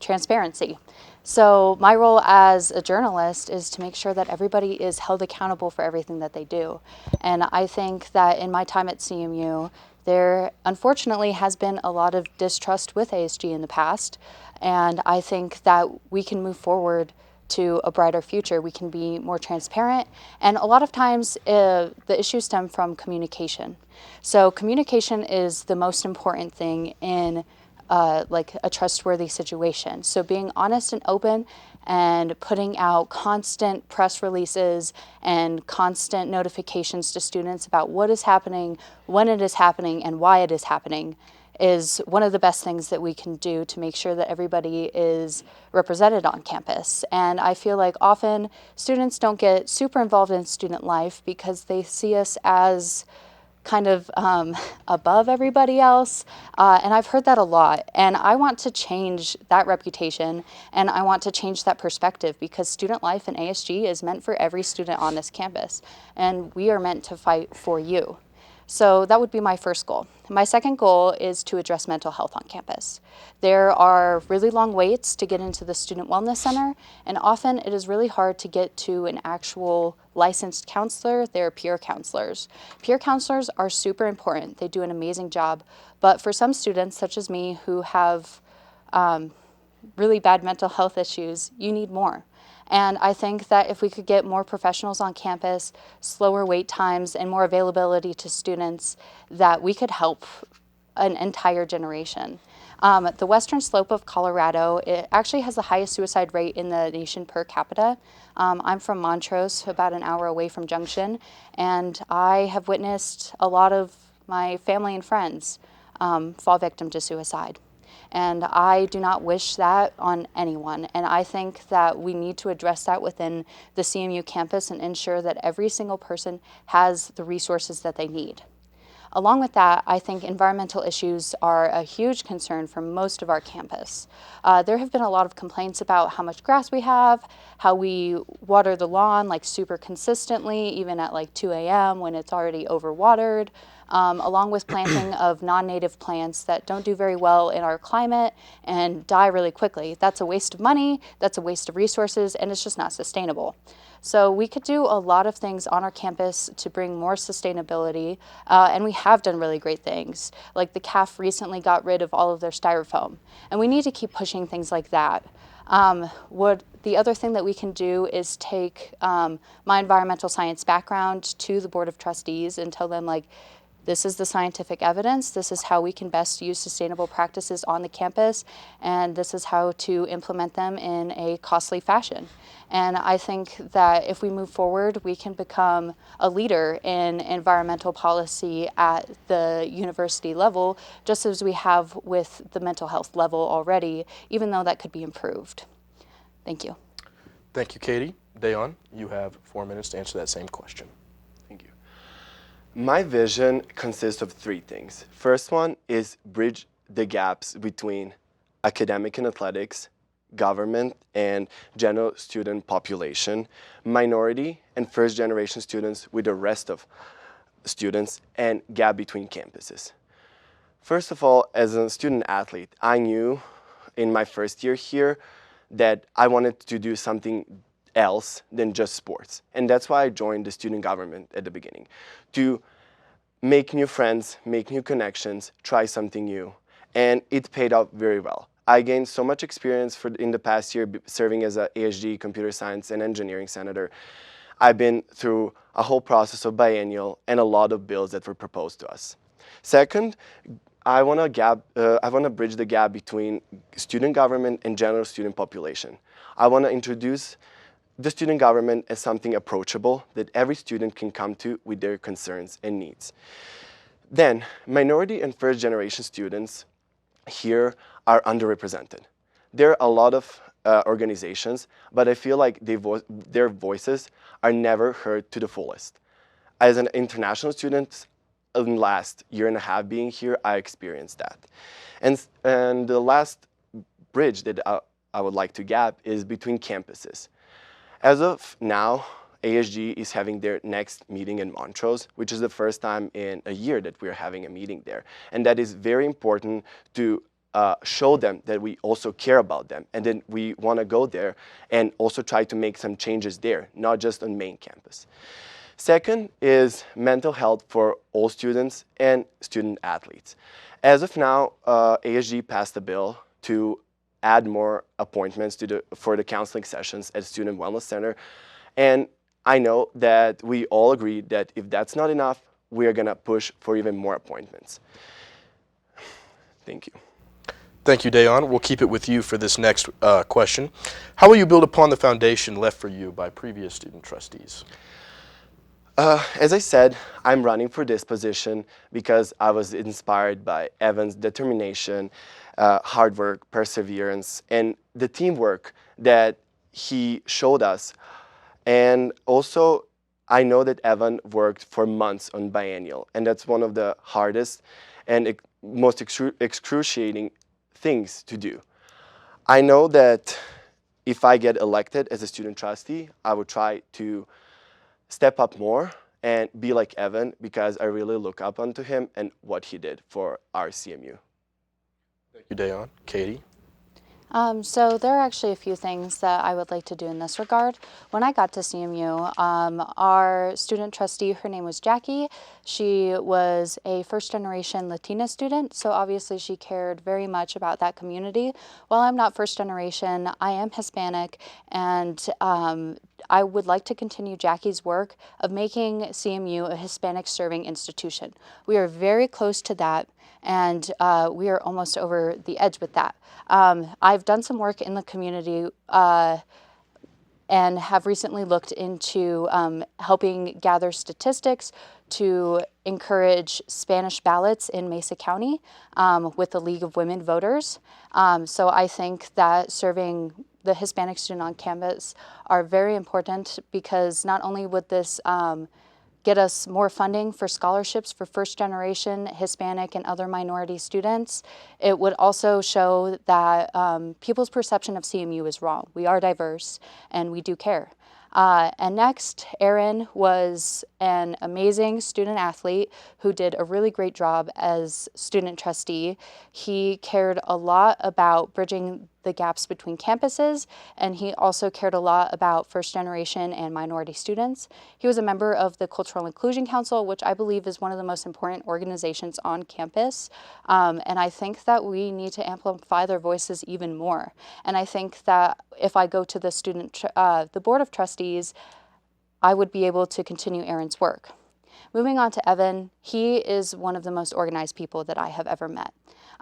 transparency. So my role as a journalist is to make sure that everybody is held accountable for everything that they do. And I think that in my time at CMU, there unfortunately has been a lot of distrust with ASG in the past. And I think that we can move forward to a brighter future. We can be more transparent. And a lot of times the issues stem from communication. So communication is the most important thing in like a trustworthy situation. So being honest and open and putting out constant press releases and constant notifications to students about what is happening, when it is happening, and why it is happening is one of the best things that we can do to make sure that everybody is represented on campus. And I feel like often students don't get super involved in student life because they see us as kind of above everybody else, and I've heard that a lot, and I want to change that reputation, and I want to change that perspective, because student life in ASG is meant for every student on this campus, and we are meant to fight for you. So that would be my first goal. My second goal is to address mental health on campus. There are really long waits to get into the Student Wellness Center, and often it is really hard to get to an actual licensed counselor. They're peer counselors. Peer counselors are super important. They do an amazing job, but for some students, such as me, who have really bad mental health issues, you need more. And I think that if we could get more professionals on campus, slower wait times, and more availability to students, that we could help an entire generation. The western slope of Colorado, it actually has the highest suicide rate in the nation per capita. I'm from Montrose, about an hour away from Junction, and I have witnessed a lot of my family and friends fall victim to suicide. And I do not wish that on anyone. And I think that we need to address that within the CMU campus and ensure that every single person has the resources that they need. Along with that, I think environmental issues are a huge concern for most of our campus. There have been a lot of complaints about how much grass we have, how we water the lawn like super consistently, even at like 2 a.m. when it's already overwatered, along with planting of non-native plants that don't do very well in our climate and die really quickly. That's a waste of money, that's a waste of resources, and it's just not sustainable. So we could do a lot of things on our campus to bring more sustainability, and we have done really great things. Like the CAF recently got rid of all of their styrofoam, and we need to keep pushing things like that. The other thing that we can do is take my environmental science background to the Board of Trustees and tell them, like, this is the scientific evidence, this is how we can best use sustainable practices on the campus, and this is how to implement them in a costly fashion. And I think that if we move forward, we can become a leader in environmental policy at the university level, just as we have with the mental health level already, even though that could be improved. Thank you. Thank you, Katie. Dayon, you have 4 minutes to answer that same question. Thank you. My vision consists of 3 things. First one is bridge the gaps between academic and athletics, government and general student population, minority and first-generation students with the rest of students, and gap between campuses. First of all, as a student athlete, I knew in my first year here that I wanted to do something else than just sports. And that's why I joined the student government at the beginning, to make new friends, make new connections, try something new. And it paid off very well. I gained so much experience in the past year serving as a ASG Computer Science and Engineering Senator. I've been through a whole process of biennial and a lot of bills that were proposed to us. Second, I want to bridge the gap between student government and general student population. I want to introduce the student government as something approachable that every student can come to with their concerns and needs. Then, minority and first-generation students here are underrepresented. There are a lot of organizations, but I feel like their voices are never heard to the fullest. As an international student, in the last year and a half being here, I experienced that. And the last bridge that I would like to gap is between campuses. As of now, ASG is having their next meeting in Montrose, which is the first time in a year that we're having a meeting there. And that is very important to show them that we also care about them, and then we want to go there and also try to make some changes there, not just on main campus. Second is mental health for all students and student athletes. As of now, ASG passed a bill to add more appointments for the counseling sessions at Student Wellness Center, and I know that we all agree that if that's not enough, we are going to push for even more appointments. Thank you. Thank you, Dayon. We'll keep it with you for this next question. How will you build upon the foundation left for you by previous student trustees? As I said, I'm running for this position because I was inspired by Evan's determination, hard work, perseverance, and the teamwork that he showed us. And also, I know that Evan worked for months on biennial, and that's one of the hardest and most excruciating things to do. I know that if I get elected as a student trustee, I would try to step up more and be like Evan, because I really look up onto him and what he did for our CMU. Thank you, Dayon. Katie? So there are actually a few things that I would like to do in this regard. When I got to CMU, our student trustee, her name was Jackie. She was a first-generation Latina student, so obviously she cared very much about that community. While I'm not first-generation, I am Hispanic, and I would like to continue Jackie's work of making CMU a Hispanic-serving institution. We are very close to that, and we are almost over the edge with that. I've done some work in the community and have recently looked into helping gather statistics to encourage Spanish ballots in Mesa County with the League of Women Voters. So I think that serving the Hispanic student on campus are very important, because not only would this get us more funding for scholarships for first-generation Hispanic and other minority students, it would also show that people's perception of CMU is wrong. We are diverse and we do care. And next, Aaron was an amazing student athlete who did a really great job as student trustee. He cared a lot about bridging the gaps between campuses, and he also cared a lot about first generation and minority students. He was a member of the Cultural Inclusion Council, which I believe is one of the most important organizations on campus. And I think that we need to amplify their voices even more. And I think that if I go to the Board of Trustees, I would be able to continue Aaron's work. Moving on to Evan, he is one of the most organized people that I have ever met.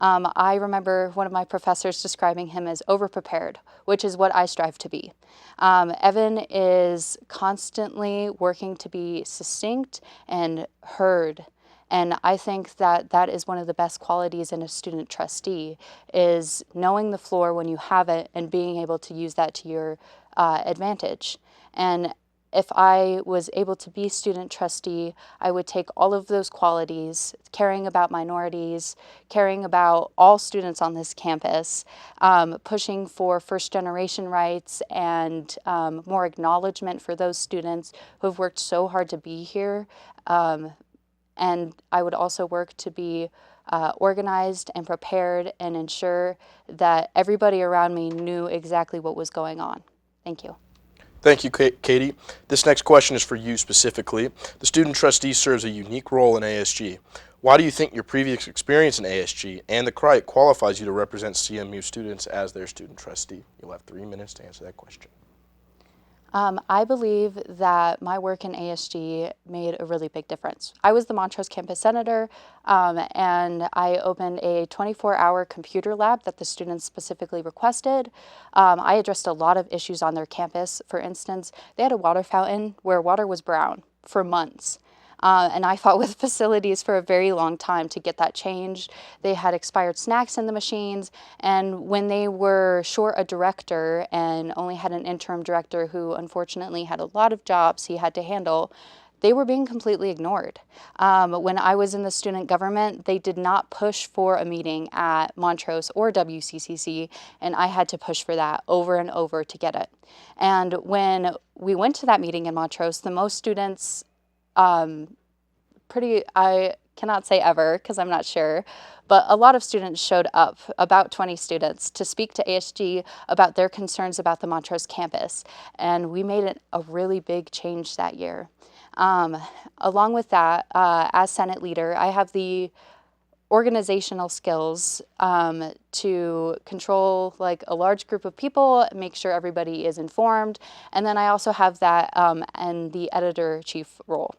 I remember one of my professors describing him as overprepared, which is what I strive to be. Evan is constantly working to be succinct and heard. And I think that that is one of the best qualities in a student trustee, is knowing the floor when you have it and being able to use that to your advantage. And if I was able to be student trustee, I would take all of those qualities, caring about minorities, caring about all students on this campus, pushing for first generation rights and more acknowledgement for those students who have worked so hard to be here. And I would also work to be organized and prepared and ensure that everybody around me knew exactly what was going on. Thank you. Thank you, Katie. This next question is for you specifically. The student trustee serves a unique role in ASG. Why do you think your previous experience in ASG and the CRITE qualifies you to represent CMU students as their student trustee? You'll have 3 minutes to answer that question. I believe that my work in ASG made a really big difference. I was the Montrose campus senator, and I opened a 24-hour computer lab that the students specifically requested. I addressed a lot of issues on their campus. For instance, they had a water fountain where water was brown for months. And I fought with facilities for a very long time to get that changed. They had expired snacks in the machines, and when they were short a director and only had an interim director who unfortunately had a lot of jobs he had to handle, they were being completely ignored. When I was in the student government, they did not push for a meeting at Montrose or WCCC, and I had to push for that over and over to get it. And when we went to that meeting in Montrose, the most students I cannot say ever because I'm not sure, but a lot of students showed up, about 20 students, to speak to ASG about their concerns about the Montrose campus. And we made it a really big change that year. Along with that, as Senate leader, I have the organizational skills to control like a large group of people, make sure everybody is informed, and then I also have that and the editor-chief role.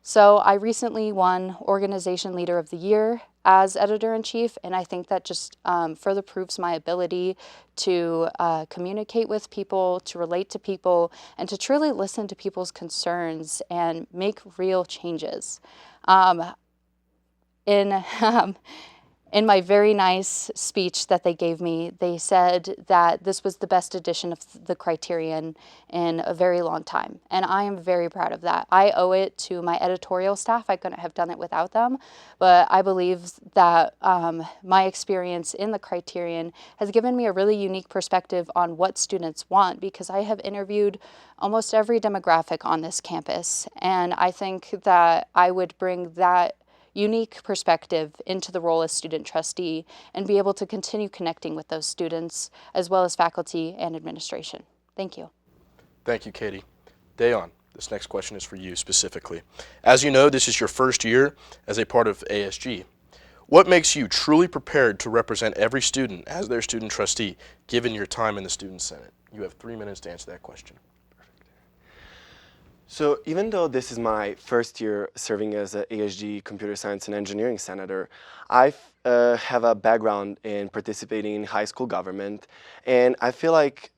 So I recently won Organization Leader of the Year as editor-in-chief, and I think that just further proves my ability to communicate with people, to relate to people, and to truly listen to people's concerns and make real changes. In my very nice speech that they gave me, they said that this was the best edition of the Criterion in a very long time. And I am very proud of that. I owe it to my editorial staff. I couldn't have done it without them. But I believe that my experience in the Criterion has given me a really unique perspective on what students want, because I have interviewed almost every demographic on this campus. And I think that I would bring that unique perspective into the role as student trustee and be able to continue connecting with those students as well as faculty and administration. Thank you. Thank you, Katie. Dayon, this next question is for you specifically. As you know, this is your first year as a part of ASG. What makes you truly prepared to represent every student as their student trustee, given your time in the Student Senate? You have 3 minutes to answer that question. So even though this is my first year serving as an ASG Computer Science and Engineering Senator, I have a background in participating in high school government, and I feel like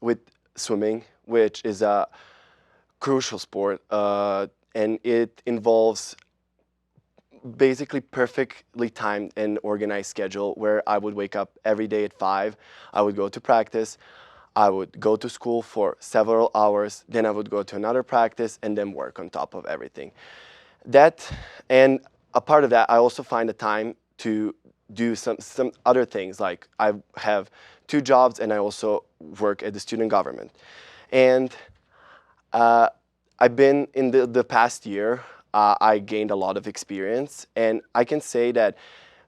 with swimming, which is a crucial sport and it involves basically perfectly timed and organized schedule where I would wake up every day at 5, I would go to practice, I would go to school for several hours, then I would go to another practice and then work on top of everything. And a part of that, I also find the time to do some other things, like I have 2 jobs and I also work at the student government. And I've been in the past year, I gained a lot of experience, and I can say that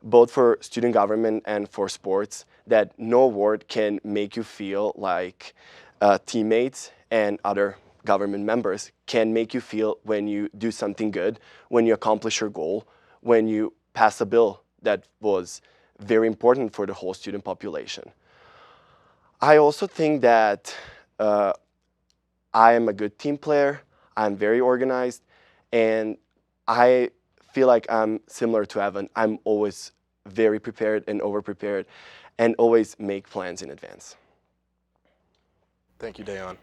both for student government and for sports, that no award can make you feel like teammates and other government members can make you feel when you do something good, when you accomplish your goal, when you pass a bill that was very important for the whole student population. I also think that I am a good team player, I'm very organized, and I feel like I'm similar to Evan. I'm always very prepared and over-prepared and always make plans in advance. Thank you, Dayan.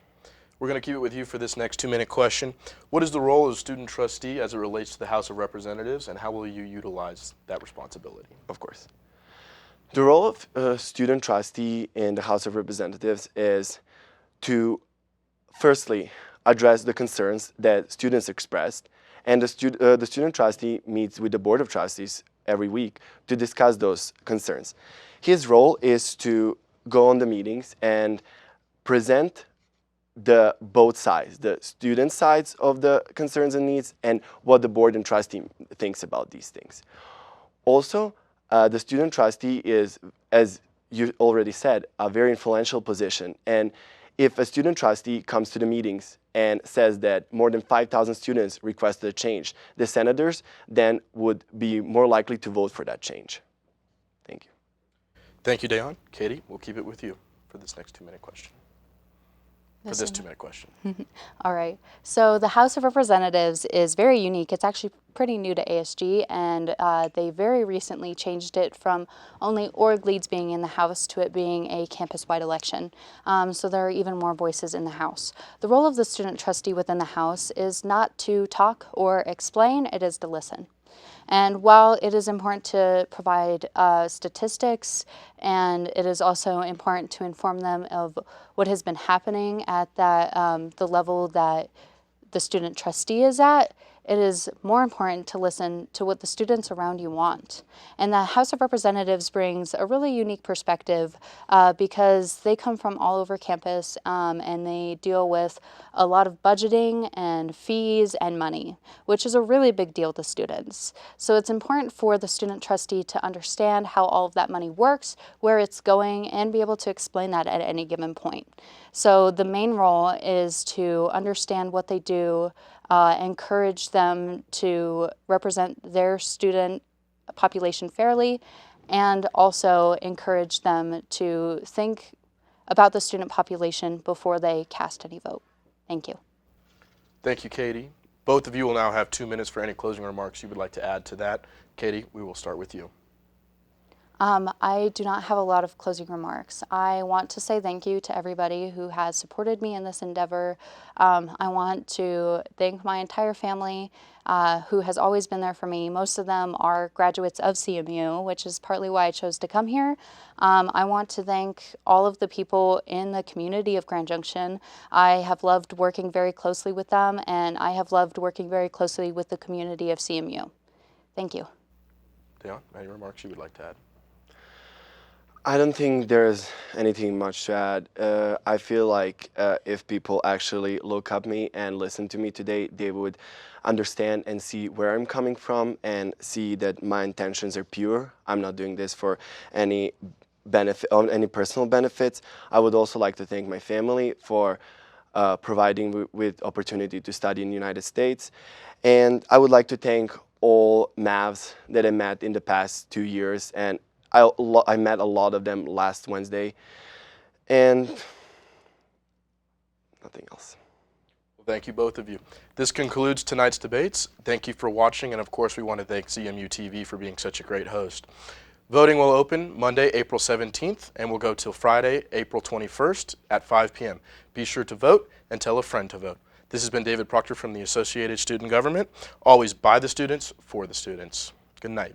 We're going to keep it with you for this next 2-minute question. What is the role of student trustee as it relates to the House of Representatives, and how will you utilize that responsibility? Of course. The role of student trustee in the House of Representatives is to, firstly, address the concerns that students expressed, and the student trustee meets with the Board of Trustees every week to discuss those concerns. His role is to go on the meetings and present the both sides, the student sides of the concerns and needs, and what the board and trustee thinks about these things. Also, the student trustee is, as you already said, a very influential position. And if a student trustee comes to the meetings and says that more than 5,000 students requested a change, the senators then would be more likely to vote for that change. Thank you. Thank you, Dayan. Katie, we'll keep it with you for this next 2-minute question. For this 2-minute question. All right. So the House of Representatives is very unique. It's actually pretty new to ASG, and they very recently changed it from only org leads being in the House to it being a campus-wide election. So there are even more voices in the House. The role of the student trustee within the House is not to talk or explain, it is to listen. And while it is important to provide statistics, and it is also important to inform them of what has been happening at that, the level that the student trustee is at, it is more important to listen to what the students around you want. And the House of Representatives brings a really unique perspective because they come from all over campus and they deal with a lot of budgeting and fees and money, which is a really big deal to students. So it's important for the student trustee to understand how all of that money works, where it's going, and be able to explain that at any given point. So the main role is to understand what they do, encourage them to represent their student population fairly, and also encourage them to think about the student population before they cast any vote. Thank you. Thank you, Katie. Both of you will now have 2 minutes for any closing remarks you would like to add to that. Katie, we will start with you. I do not have a lot of closing remarks. I want to say thank you to everybody who has supported me in this endeavor. I want to thank my entire family who has always been there for me. Most of them are graduates of CMU, which is partly why I chose to come here. I want to thank all of the people in the community of Grand Junction. I have loved working very closely with them, and I have loved working very closely with the community of CMU. Thank you. Dayan, any remarks you would like to add? I don't think there's anything much to add. I feel like if people actually look up me and listen to me today, they would understand and see where I'm coming from and see that my intentions are pure. I'm not doing this for any benefit, any personal benefits. I would also like to thank my family for providing with opportunity to study in the United States. And I would like to thank all Mavs that I met in the past 2 years, and I met a lot of them last Wednesday, and nothing else. Well, thank you, both of you. This concludes tonight's debates. Thank you for watching, and of course we want to thank CMU-TV for being such a great host. Voting will open Monday, April 17th, and will go till Friday, April 21st at 5 p.m. Be sure to vote and tell a friend to vote. This has been David Proctor from the Associated Student Government, always by the students, for the students. Good night.